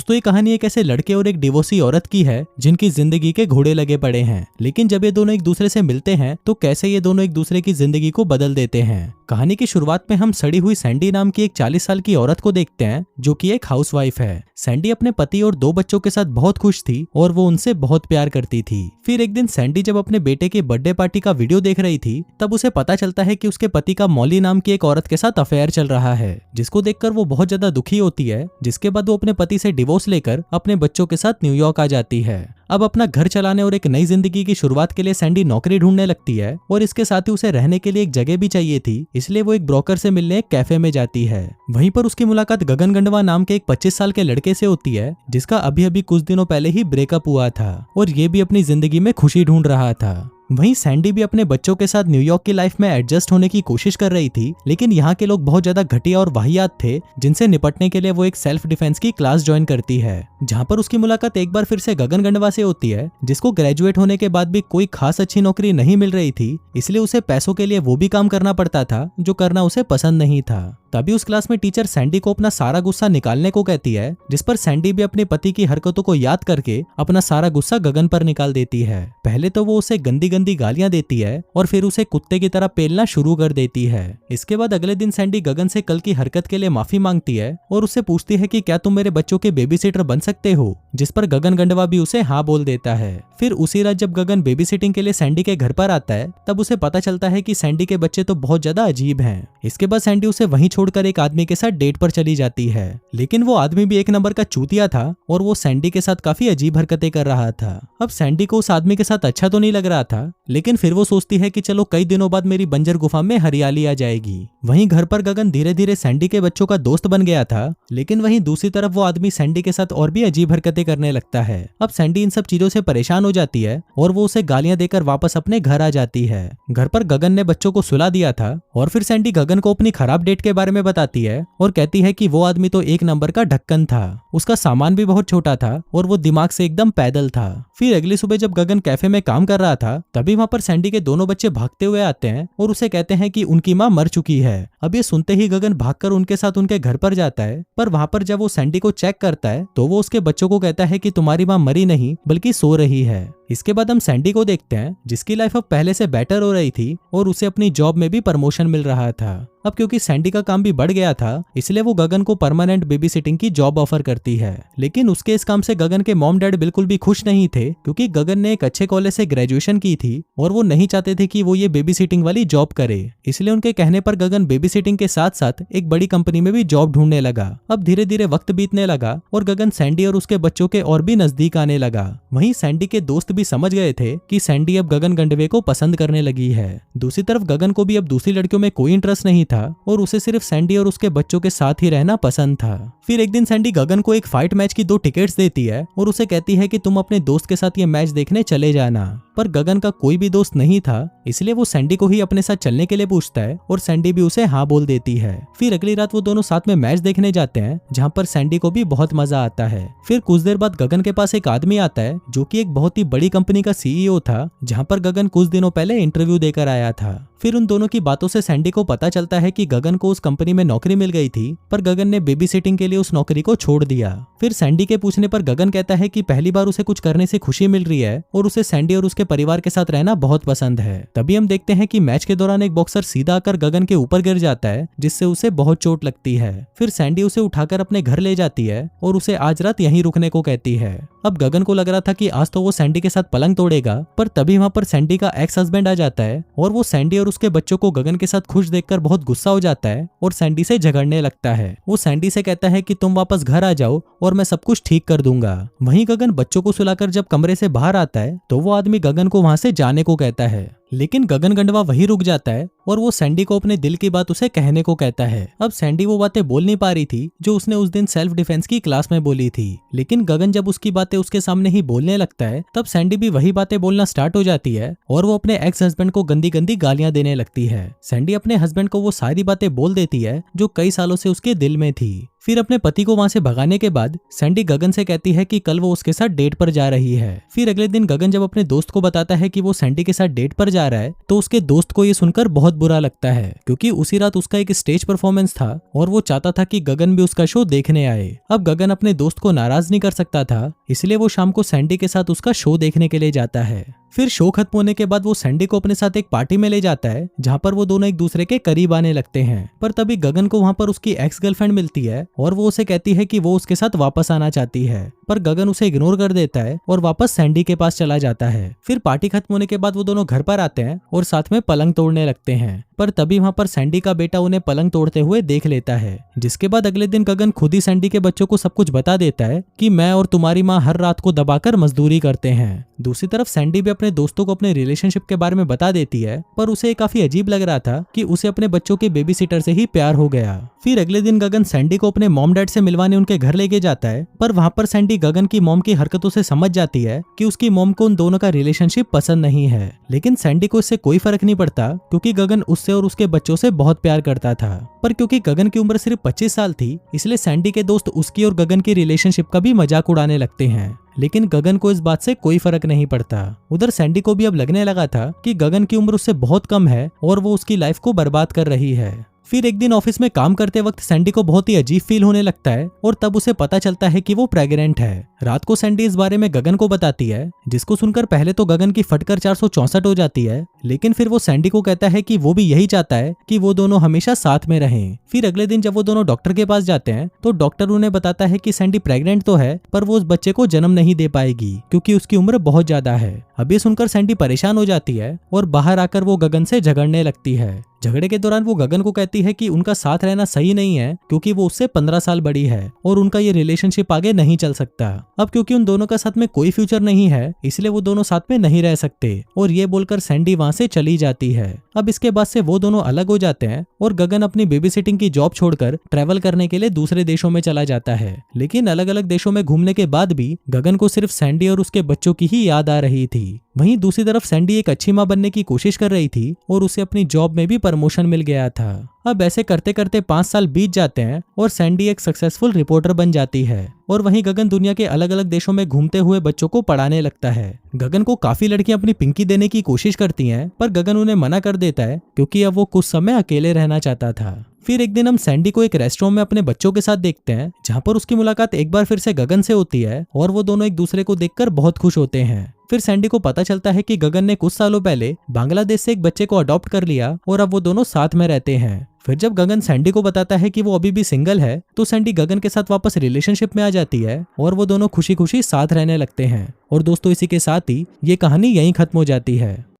दोस्तों ये कहानी एक ऐसे लड़के और एक डिवोर्सी औरत की है जिनकी जिंदगी के घोड़े लगे पड़े हैं, लेकिन जब ये दोनों एक दूसरे से मिलते हैं तो कैसे ये दोनों एक दूसरे की जिंदगी को बदल देते हैं। कहानी की शुरुआत में हम सड़ी हुई सैंडी नाम की एक 40 साल की औरत को देखते हैं जो कि एक हाउसवाइफ है। सैंडी अपने पति और 2 बच्चों के साथ बहुत खुश थी और वो उनसे बहुत प्यार करती थी। फिर एक दिन सैंडी जब अपने बेटे के बर्थडे पार्टी का वीडियो देख रही थी तब उसे पता चलता है कि उसके पति का मॉली नाम की एक औरत के साथ अफेयर चल रहा है, जिसको देखकर वो बहुत ज्यादा दुखी होती है। जिसके बाद वो अपने पति से डिवोर्स लेकर अपने बच्चों के साथ न्यूयॉर्क आ जाती है। अब अपना घर चलाने और एक नई जिंदगी की शुरुआत के लिए सैंडी नौकरी ढूंढने लगती है और इसके साथ ही उसे रहने के लिए एक जगह भी चाहिए थी, इसलिए वो एक ब्रोकर से मिलने एक कैफे में जाती है। वहीं पर उसकी मुलाकात गगन गंडवा नाम के एक 25 साल के लड़के से होती है जिसका अभी अभी कुछ दिनों पहले ही ब्रेकअप हुआ था और ये भी अपनी जिंदगी में खुशी ढूंढ रहा था। वहीं सैंडी भी अपने बच्चों के साथ न्यूयॉर्क की लाइफ में एडजस्ट होने की कोशिश कर रही थी, लेकिन यहाँ के लोग बहुत ज्यादा घटिया और वाहियात थे जिनसे निपटने के लिए वो एक सेल्फ डिफेंस की क्लास ज्वाइन करती है, जहाँ पर उसकी मुलाकात एक बार फिर से गगन गंडवा से होती है जिसको ग्रेजुएट होने के बाद भी कोई खास अच्छी नौकरी नहीं मिल रही थी, इसलिए उसे पैसों के लिए वो भी काम करना पड़ता था जो करना उसे पसंद नहीं था। तभी उस क्लास में टीचर सैंडी को अपना सारा गुस्सा निकालने को कहती है, जिस पर सैंडी भी अपने पति की हरकतों को याद करके अपना सारा गुस्सा गगन पर निकाल देती है। पहले तो वो उसे गंदी गंदी गालियां देती है और फिर उसे कुत्ते की तरह पेलना शुरू कर देती है। इसके बाद अगले दिन सैंडी गगन से कल की हरकत के लिए माफी मांगती है और उससे पूछती है कि क्या तुम मेरे बच्चों के बेबी सिटर बन सकते हो, जिस पर गगन गंडवा भी उसे हाँ बोल देता है। फिर उसी रात जब गगन बेबी सिटिंग के लिए सैंडी के घर पर आता है तब उसे पता चलता है कि सैंडी के बच्चे तो बहुत ज्यादा अजीब हैं। इसके बाद सैंडी उसे वहीं छोड़कर एक आदमी के साथ डेट पर चली जाती है, लेकिन वो आदमी भी एक नंबर का चूतिया था और वो सैंडी के साथ काफी अजीब हरकतें कर रहा था। अब सैंडी को उस आदमी के साथ अच्छा तो नहीं लग रहा था, लेकिन फिर वो सोचती है कि चलो कई दिनों बाद मेरी बंजर गुफा में हरियाली आ जाएगी। वहीं घर पर गगन धीरे धीरे सैंडी के बच्चों का दोस्त बन गया था, लेकिन वहीं दूसरी तरफ वो आदमी सैंडी के साथ और भी अजीब हरकतें करने लगता है। अब सैंडी इन सब चीजों से परेशान हो जाती है और वो उसे गालियां देकर वापस अपने घर आ जाती है। घर पर गगन ने बच्चों को सुला दिया था और फिर सैंडी गगन को अपनी खराब डेट के बारे में बताती है और कहती है कि वो आदमी तो एक नंबर का ढक्कन था, उसका सामान भी बहुत छोटा था और वो दिमाग से एकदम पैदल था। फिर अगली सुबह जब गगन कैफे में काम कर रहा था तभी वहां पर सैंडी के दोनों बच्चे भागते हुए आते हैं और उसे कहते हैं कि उनकी माँ मर चुकी है। अब ये सुनते ही गगन भागकर उनके साथ उनके घर पर जाता है, पर वहां पर जब वो सैंडी को चेक करता है तो वो उसके बच्चों को कहता है कि तुम्हारी माँ मरी नहीं बल्कि सो रही है। इसके बाद हम सैंडी को देखते हैं जिसकी लाइफ अब पहले से बेटर हो रही थी और उसे अपनी जॉब में भी प्रमोशन मिल रहा था। अब क्योंकि सैंडी का काम भी बढ़ गया था इसलिए वो गगन को परमानेंट बेबी सिटिंग की जॉब ऑफर करती है, लेकिन उसके इस काम से गगन के मॉम डैड बिल्कुल भी खुश नहीं थे क्योंकि गगन ने एक अच्छे कॉलेज से ग्रेजुएशन की थी और वो नहीं चाहते थे कि वो ये बेबी सिटिंग वाली जॉब करे। इसलिए उनके कहने पर गगन बेबी सिटिंग के साथ साथ एक बड़ी कंपनी में भी जॉब ढूंढने लगा। अब धीरे धीरे वक्त बीतने लगा और गगन सैंडी और उसके बच्चों के और भी नजदीक आने लगा। वहीं सैंडी के दोस्त भी समझ गए थे कि सैंडी अब गगन गंडवे को पसंद करने लगी है। दूसरी तरफ गगन को भी अब दूसरी लड़कियों में कोई इंटरेस्ट नहीं था और उसे सिर्फ सैंडी और उसके बच्चों के साथ ही रहना पसंद था। फिर एक दिन सैंडी गगन को एक फाइट मैच की 2 टिकट्स देती है और उसे कहती है कि तुम अपने दोस्त के साथ ये मैच देखने चले जाना, पर गगन का कोई भी दोस्त नहीं था इसलिए वो सैंडी को ही अपने साथ चलने के लिए पूछता है और सैंडी भी उसे हाँ बोल देती है। फिर अगली रात वो दोनों साथ में मैच देखने जाते हैं जहाँ पर सैंडी को भी बहुत मजा आता है। फिर कुछ देर बाद गगन के पास एक आदमी आता है जो कि एक बहुत ही बड़ी कंपनी का सीईओ था, जहाँ पर गगन कुछ दिनों पहले इंटरव्यू देकर आया था। फिर उन दोनों की बातों से सैंडी को पता चलता है कि गगन को उस कंपनी में नौकरी मिल गई थी, पर गगन ने बेबी सिटिंग के लिए उस नौकरी को छोड़ दिया। फिर सैंडी के पूछने पर गगन कहता है कि पहली बार उसे कुछ करने से खुशी मिल रही है और उसे सैंडी और उसके परिवार के साथ रहना बहुत पसंद है। तभी हम देखते हैं कि मैच के दौरान एक बॉक्सर सीधा आकर गगन के ऊपर गिर जाता है जिससे उसे बहुत चोट लगती है। फिर सैंडी उसे उठाकर अपने घर ले जाती है और उसे आज रात यहीं रुकने को कहती है। अब गगन को लग रहा था कि आज तो वो सैंडी के साथ पलंग तोड़ेगा, पर तभी वहां पर सैंडी का एक्स हस्बैंड आ जाता है और वो सैंडी और उसके बच्चों को गगन के साथ खुश देखकर बहुत गुस्सा हो जाता है और सैंडी से झगड़ने लगता है। वो सैंडी से कहता है कि तुम वापस घर आ जाओ और मैं सब कुछ ठीक कर दूंगा। वहीं गगन बच्चों को सुलाकर जब कमरे से बाहर आता है तो वो आदमी गगन को वहां से जाने को कहता है, लेकिन गगन गंडवा वहीं रुक जाता है और वो सैंडी को अपने दिल की बात उसे कहने को कहता है। अब सैंडी वो बातें बोल नहीं पा रही थी जो उसने उस दिन सेल्फ डिफेंस की क्लास में बोली थी, लेकिन गगन जब उसकी बातें उसके सामने ही बोलने लगता है तब सैंडी भी वही बातें बोलना स्टार्ट हो जाती है और वो अपने एक्स हस्बैंड को गंदी गंदी गालियां देने लगती है। सैंडी अपने हस्बैंड को वो सारी बातें बोल देती है जो कई सालों से उसके दिल में थी। फिर अपने पति को वहां से भगाने के बाद सैंडी गगन से कहती है कि कल वो उसके साथ डेट पर जा रही है। फिर अगले दिन गगन जब अपने दोस्त को बताता है कि वो सैंडी के साथ डेट पर जा रहा है तो उसके दोस्त को ये सुनकर बहुत बुरा लगता है, क्योंकि उसी रात उसका एक स्टेज परफॉर्मेंस था और वो चाहता था कि गगन भी उसका शो देखने आए। अब गगन अपने दोस्त को नाराज नहीं कर सकता था, इसलिए वो शाम को सैंडी के साथ उसका शो देखने के लिए जाता है। फिर शो खत्म होने के बाद वो सैंडी को अपने साथ एक पार्टी में ले जाता है जहाँ पर वो दोनों एक दूसरे के करीब आने लगते हैं। पर तभी गगन को वहाँ पर उसकी एक्स गर्लफ्रेंड मिलती है और वो उसे कहती है कि वो उसके साथ वापस आना चाहती है, पर गगन उसे इग्नोर कर देता है और वापस सैंडी के पास चला जाता है। फिर पार्टी खत्म होने के बाद वो दोनों घर पर आते हैं और साथ में पलंग तोड़ने लगते हैं, पर तभी वहाँ पर सैंडी का बेटा उन्हें पलंग तोड़ते हुए देख लेता है। जिसके बाद अगले दिन गगन खुद ही सैंडी के बच्चों को सब कुछ बता देता है कि मैं और तुम्हारी माँ हर रात को दबाकर मजदूरी करते हैं। दूसरी तरफ सैंडी भी अपने दोस्तों को अपने रिलेशनशिप के बारे में बता देती है, पर उसे काफी अजीब लग रहा था कि उसे अपने बच्चों के बेबी सिटर से ही प्यार हो गया। फिर अगले दिन गगन सैंडी को अपने मॉम डैड से मिलवाने उनके घर लेके जाता है, पर वहाँ पर सैंडी गगन की मॉम की हरकतों से समझ जाती है कि उसकी मॉम को उन दोनों का रिलेशनशिप पसंद नहीं है। लेकिन सैंडी को इससे कोई फर्क नहीं पड़ता, क्योंकि गगन उससे और उसके बच्चों से बहुत प्यार करता था। पर क्योंकि गगन की उम्र सिर्फ 25 साल थी, इसलिए सैंडी के दोस्त उसकी और गगन की रिलेशनशिप का भी मजाक उड़ाने लगते हैं। लेकिन गगन को इस बात से कोई फर्क नहीं पड़ता। उधर सैंडी को भी अब लगने लगा था कि गगन की उम्र उससे बहुत कम है और वो उसकी लाइफ को बर्बाद कर रही है। फिर एक दिन ऑफिस में काम करते वक्त सैंडी को बहुत ही अजीब फील होने लगता है और तब उसे पता चलता है कि वो प्रेग्नेंट है। रात को सैंडी इस बारे में गगन को बताती है, जिसको सुनकर पहले तो गगन की फटकर 464 हो जाती है, लेकिन फिर वो सैंडी को कहता है कि वो भी यही चाहता है कि वो दोनों हमेशा साथ में रहें। फिर अगले दिन जब वो दोनों डॉक्टर के पास जाते हैं तो डॉक्टर उन्हें बताता है कि सैंडी प्रेग्नेंट तो है, पर वो उस बच्चे को जन्म नहीं दे पाएगी क्योंकि उसकी उम्र बहुत ज्यादा है। अब ये सुनकर सैंडी परेशान हो जाती है और बाहर आकर वो गगन से झगड़ने लगती है। झगड़े के दौरान वो गगन को कहती है कि उनका साथ रहना सही नहीं है, क्योंकि वो उससे 15 साल बड़ी है और उनका ये रिलेशनशिप आगे नहीं चल सकता। अब क्योंकि उन दोनों का साथ में कोई फ्यूचर नहीं है, इसलिए वो दोनों साथ में नहीं रह सकते और ये बोलकर सैंडी वहां से चली जाती है। अब इसके बाद से वो दोनों अलग हो जाते हैं और गगन अपनी बेबी सिटिंग की जॉब छोड़कर ट्रैवल करने के लिए दूसरे देशों में चला जाता है। लेकिन अलग अलग देशों में घूमने के बाद भी गगन को सिर्फ सैंडी और उसके बच्चों की ही याद आ रही थी। वहीं दूसरी तरफ सैंडी एक अच्छी माँ बनने की कोशिश कर रही थी और उसे अपनी जॉब में भी प्रमोशन मिल गया था। अब ऐसे करते करते 5 साल बीत जाते हैं और सैंडी एक सक्सेसफुल रिपोर्टर बन जाती है और वहीं गगन दुनिया के अलग अलग देशों में घूमते हुए बच्चों को पढ़ाने लगता है। गगन को काफी लड़कियां अपनी पिंकी देने की कोशिश करती हैं, पर गगन उन्हें मना कर देता है क्योंकि अब वो कुछ समय अकेले रहना चाहता था। फिर एक दिन हम सैंडी को एक रेस्टोरेंट में अपने बच्चों के साथ देखते हैं, जहाँ पर उसकी मुलाकात एक बार फिर से गगन से होती है और वो दोनों एक दूसरे को देखकर बहुत खुश होते हैं। फिर सैंडी को पता चलता है कि गगन ने कुछ सालों पहले बांग्लादेश से एक बच्चे को अडॉप्ट कर लिया और अब वो दोनों साथ में रहते हैं। फिर जब गगन सैंडी को बताता है कि वो अभी भी सिंगल है, तो सैंडी गगन के साथ वापस रिलेशनशिप में आ जाती है और वो दोनों खुशी खुशी साथ रहने लगते हैं। और दोस्तों, इसी के साथ ही ये कहानी यहीं खत्म हो जाती है।